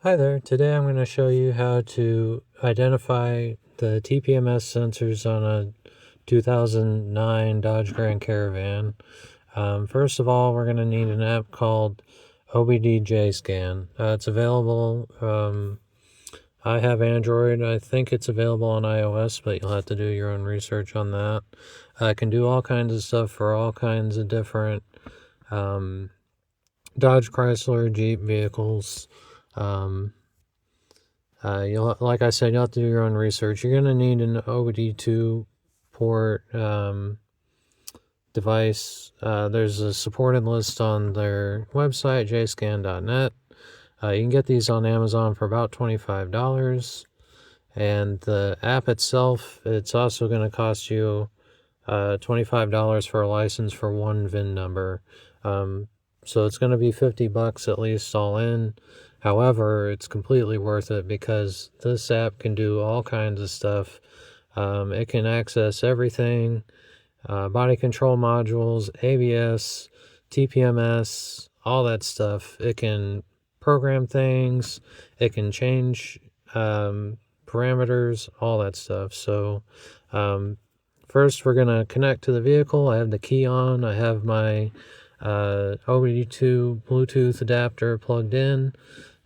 Hi there, today I'm going to show you how to identify the TPMS sensors on a 2009 Dodge Grand Caravan. First of all, we're going to need an app called OBD JScan. It's available, I have Android. I think it's available on iOS, but you'll have to do your own research on that. I can do all kinds of stuff for all kinds of different Dodge, Chrysler, Jeep vehicles. Like I said, you'll have to do your own research. You're going to need an OBD2 port device. There's a supported list on their website, jscan.net. You can get these on Amazon for about $25. And the app itself, it's also going to cost you $25 for a license for one VIN number. So it's going to be $50 at least all in. However, it's completely worth it because this app can do all kinds of stuff. It can access everything, body control modules, ABS, TPMS, all that stuff. It can program things. It can change parameters, all that stuff. So first we're going to connect to the vehicle. I have the key on. I have my OBD2 Bluetooth adapter plugged in.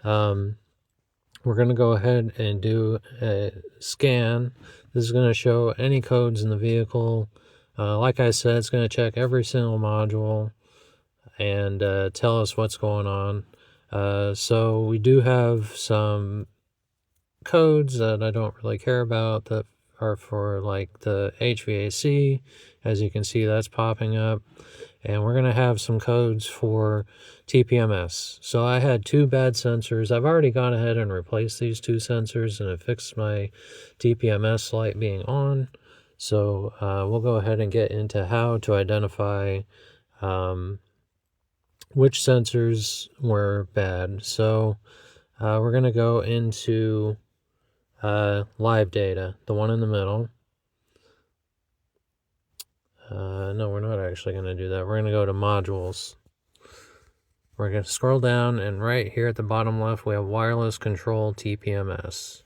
We're going to go ahead and do a scan. This is going to show any codes in the vehicle. Like I said, it's going to check every single module and tell us what's going on. So we do have some codes that I don't really care about that are for like the HVAC. As you can see, that's popping up. And we're going to have some codes for TPMS. So I had two bad sensors. I've already gone ahead and replaced these two sensors, and it fixed my TPMS light being on. So we'll go ahead and get into how to identify which sensors were bad. So we're going to go into live data, the one in the middle. No, we're not actually going to do that. We're going to go to modules. We're going to scroll down, and right here at the bottom left, we have wireless control TPMS.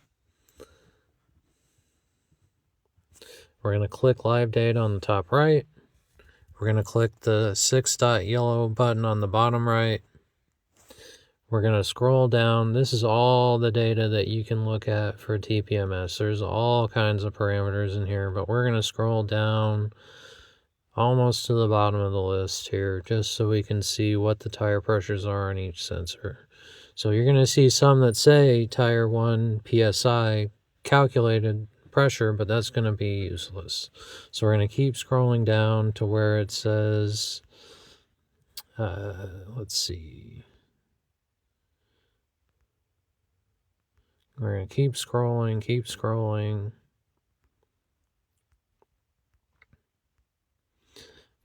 We're going to click live data on the top right. We're going to click the 6-dot yellow button on the bottom right. We're going to scroll down. This is all the data that you can look at for TPMS. There's all kinds of parameters in here, but we're going to scroll down almost to the bottom of the list here, just so we can see what the tire pressures are on each sensor. So you're going to see some that say tire 1 PSI calculated pressure, but that's going to be useless. So we're going to keep scrolling down to where it says, let's see. We're going to keep scrolling.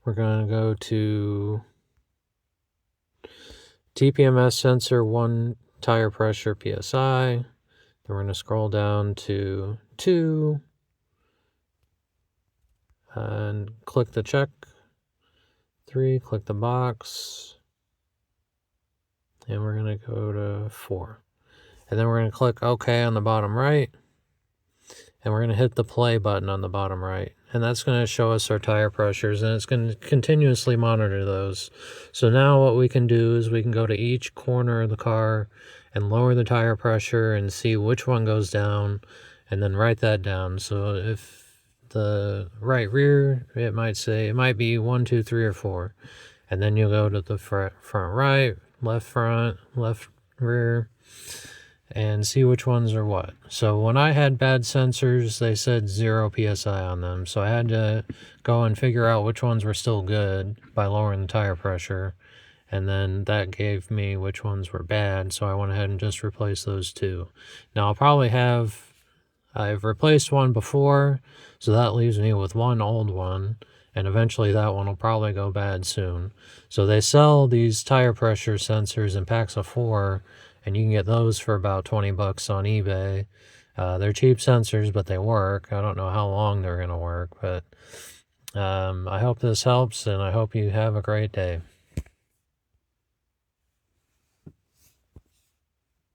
We're going to go to TPMS sensor 1 tire pressure PSI. Then we're going to scroll down to 2 and click the check. 3, click the box. And we're going to go to 4. And then we're going to click OK on the bottom right. And we're going to hit the play button on the bottom right. And that's going to show us our tire pressures, and it's going to continuously monitor those. So now what we can do is we can go to each corner of the car and lower the tire pressure and see which one goes down, and then write that down. So if the right rear, it might be 1, 2, 3, or 4. And then you'll go to the front right, left rear, and see which ones are what. So when I had bad sensors, they said 0 PSI on them. So I had to go and figure out which ones were still good by lowering the tire pressure. And then that gave me which ones were bad. So I went ahead and just replaced those two. Now I've replaced one before, so that leaves me with one old one. And eventually that one will probably go bad soon. So they sell these tire pressure sensors in packs of 4, and you can get those for about $20 on eBay. They're cheap sensors, but they work. I don't know how long they're going to work, but I hope this helps, and I hope you have a great day.